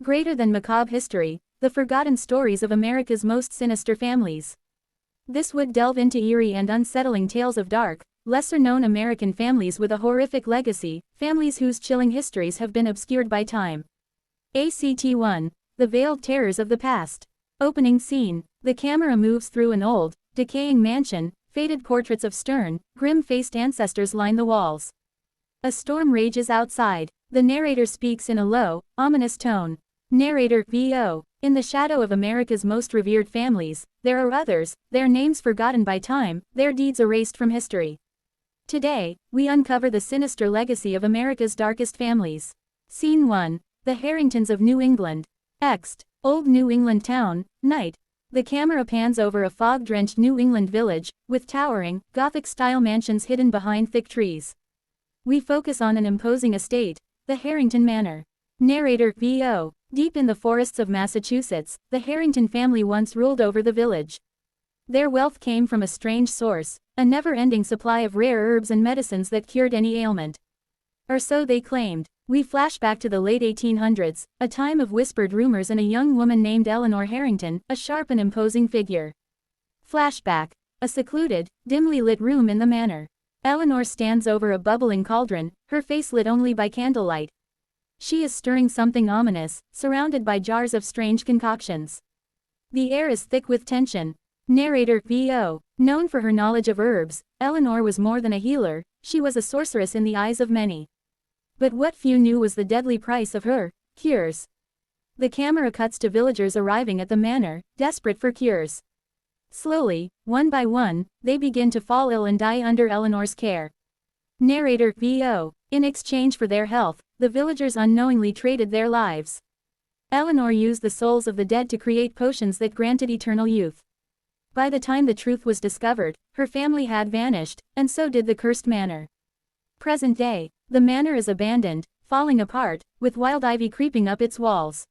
Greater than Macabre History, the forgotten stories of America's most sinister families. This would delve into eerie and unsettling tales of dark, lesser-known American families with a horrific legacy, families whose chilling histories have been obscured by time. Act 1. The Veiled Terrors of the Past. Opening scene. The camera moves through an old, decaying mansion. Faded portraits of stern, grim-faced ancestors line the walls. A storm rages outside. The narrator speaks in a low, ominous tone. Narrator VO. In the shadow of America's most revered families, there are others, their names forgotten by time, their deeds erased from history. Today, we uncover the sinister legacy of America's darkest families. Scene 1. The Harringtons of New England. Ext. Old New England town, night. The camera pans over a fog-drenched New England village, with towering, Gothic-style mansions hidden behind thick trees. We focus on an imposing estate, the Harrington Manor. Narrator VO. Deep in the forests of Massachusetts, the Harrington family once ruled over the village. Their wealth came from a strange source, a never-ending supply of rare herbs and medicines that cured any ailment. Or so they claimed. We flash back to the late 1800s, a time of whispered rumors and a young woman named Eleanor Harrington, a sharp and imposing figure. Flashback. A secluded, dimly lit room in the manor. Eleanor stands over a bubbling cauldron, her face lit only by candlelight. She is stirring something ominous, surrounded by jars of strange concoctions. The air is thick with tension. Narrator VO. Known for her knowledge of herbs, Eleanor was more than a healer, she was a sorceress in the eyes of many. But what few knew was the deadly price of her cures. The camera cuts to villagers arriving at the manor, desperate for cures. Slowly, one by one, they begin to fall ill and die under Eleanor's care. Narrator VO. In exchange for their health, the villagers unknowingly traded their lives. Eleanor used the souls of the dead to create potions that granted eternal youth. By the time the truth was discovered, her family had vanished, and so did the cursed manor. Present day, the manor is abandoned, falling apart, with wild ivy creeping up its walls.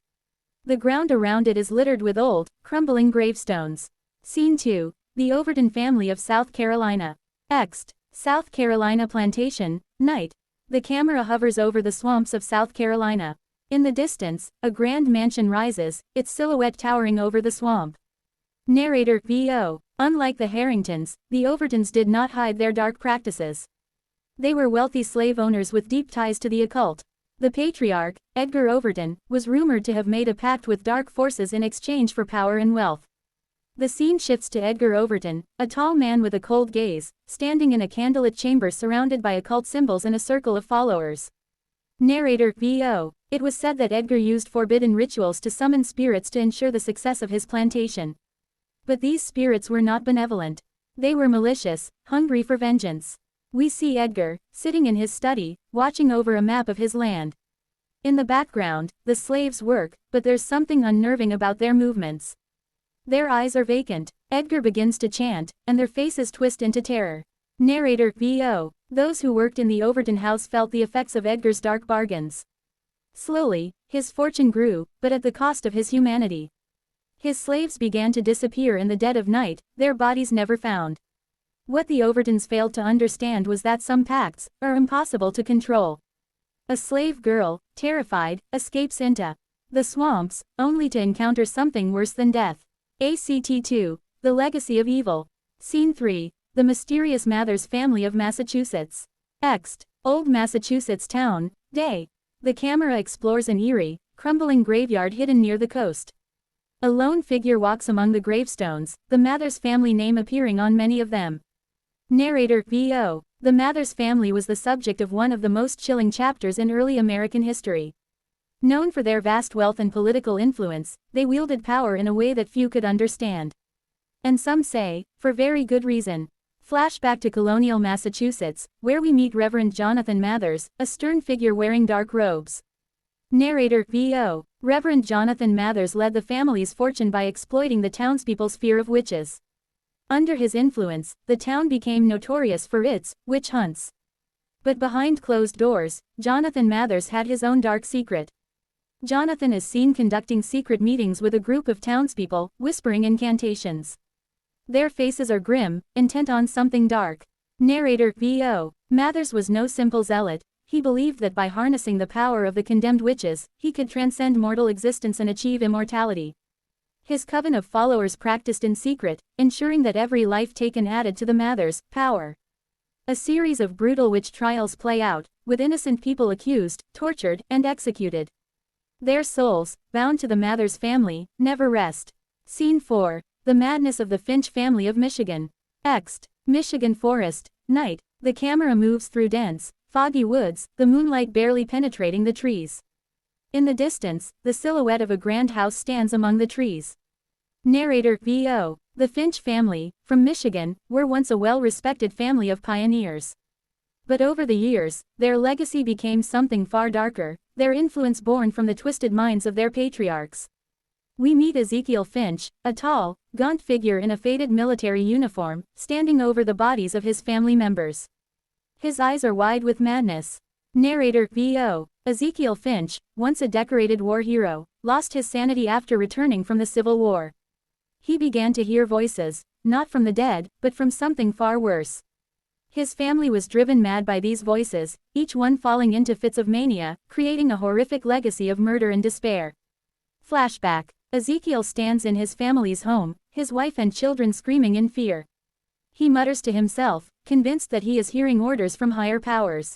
The ground around it is littered with old, crumbling gravestones. Scene 2. The Overton family of South Carolina. Ext. South Carolina plantation, night. The camera hovers over the swamps of South Carolina. In the distance, a grand mansion rises, its silhouette towering over the swamp. Narrator VO. Unlike the Harringtons, the Overtons did not hide their dark practices. They were wealthy slave owners with deep ties to the occult. The patriarch, Edgar Overton, was rumored to have made a pact with dark forces in exchange for power and wealth. The scene shifts to Edgar Overton, a tall man with a cold gaze, standing in a candlelit chamber surrounded by occult symbols and a circle of followers. Narrator VO. It was said that Edgar used forbidden rituals to summon spirits to ensure the success of his plantation. But these spirits were not benevolent. They were malicious, hungry for vengeance. We see Edgar, sitting in his study, watching over a map of his land. In the background, the slaves work, but there's something unnerving about their movements. Their eyes are vacant. Edgar begins to chant, and their faces twist into terror. Narrator VO. Those who worked in the Overton house felt the effects of Edgar's dark bargains. Slowly, his fortune grew, but at the cost of his humanity. His slaves began to disappear in the dead of night, their bodies never found. What the Overtons failed to understand was that some pacts are impossible to control. A slave girl, terrified, escapes into the swamps, only to encounter something worse than death. Act 2. The Legacy of Evil. Scene 3. The Mysterious Mathers family of Massachusetts. Ext. Old Massachusetts town, day. The camera explores an eerie, crumbling graveyard hidden near the coast. A lone figure walks among the gravestones, the Mathers family name appearing on many of them. Narrator VO. The Mathers family was the subject of one of the most chilling chapters in early American history. Known for their vast wealth and political influence, they wielded power in a way that few could understand. And some say, for very good reason. Flashback to colonial Massachusetts, where we meet Reverend Jonathan Mathers, a stern figure wearing dark robes. Narrator VO. Reverend Jonathan Mathers led the family's fortune by exploiting the townspeople's fear of witches. Under his influence, the town became notorious for its witch hunts. But behind closed doors, Jonathan Mathers had his own dark secret. Jonathan is seen conducting secret meetings with a group of townspeople, whispering incantations. Their faces are grim, intent on something dark. Narrator VO. Mathers was no simple zealot. He believed that by harnessing the power of the condemned witches, he could transcend mortal existence and achieve immortality. His coven of followers practiced in secret, ensuring that every life taken added to the Mather's power. A series of brutal witch trials play out, with innocent people accused, tortured, and executed. Their souls, bound to the Mather's family, never rest. Scene 4. The madness of the Finch family of Michigan. Ext. Michigan forest, night. The camera moves through dense, foggy woods, the moonlight barely penetrating the trees. In the distance, the silhouette of a grand house stands among the trees. Narrator V.O. The Finch family, from Michigan, were once a well-respected family of pioneers. But over the years, their legacy became something far darker, their influence born from the twisted minds of their patriarchs. We meet Ezekiel Finch, a tall, gaunt figure in a faded military uniform, standing over the bodies of his family members. His eyes are wide with madness. Narrator V.O. Ezekiel Finch, once a decorated war hero, lost his sanity after returning from the Civil War. He began to hear voices, not from the dead, but from something far worse. His family was driven mad by these voices, each one falling into fits of mania, creating a horrific legacy of murder and despair. Flashback. Ezekiel stands in his family's home, his wife and children screaming in fear. He mutters to himself, convinced that he is hearing orders from higher powers.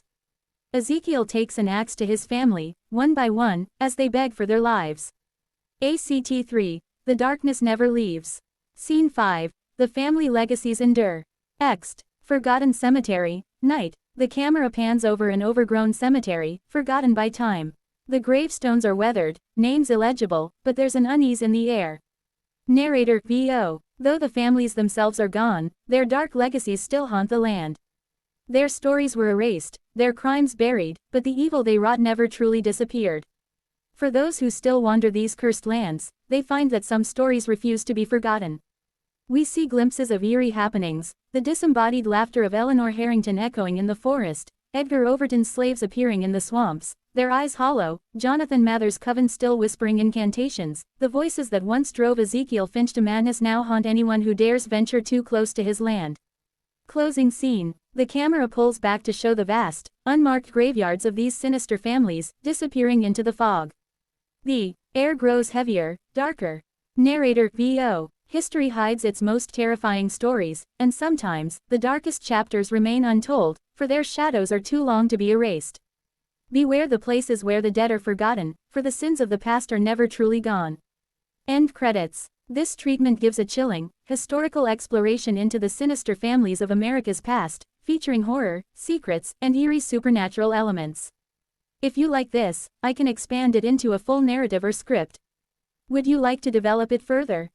Ezekiel takes an axe to his family, one by one, as they beg for their lives. ACT 3. The darkness never leaves. Scene 5. The family legacies endure. Ext. Forgotten cemetery, night. The camera pans over an overgrown cemetery, forgotten by time. The gravestones are weathered, names illegible, but there's an unease in the air. Narrator V.O. Though the families themselves are gone, their dark legacies still haunt the land. Their stories were erased, their crimes buried, but the evil they wrought never truly disappeared. For those who still wander these cursed lands, they find that some stories refuse to be forgotten. We see glimpses of eerie happenings, the disembodied laughter of Eleanor Harrington echoing in the forest, Edgar Overton's slaves appearing in the swamps, their eyes hollow, Jonathan Mather's coven still whispering incantations, the voices that once drove Ezekiel Finch to madness now haunt anyone who dares venture too close to his land. Closing scene. The camera pulls back to show the vast, unmarked graveyards of these sinister families, disappearing into the fog. The air grows heavier, darker. Narrator V.O. History hides its most terrifying stories, and sometimes, the darkest chapters remain untold, for their shadows are too long to be erased. Beware the places where the dead are forgotten, for the sins of the past are never truly gone. End credits. This treatment gives a chilling, historical exploration into the sinister families of America's past, featuring horror, secrets, and eerie supernatural elements. If you like this, I can expand it into a full narrative or script. Would you like to develop it further?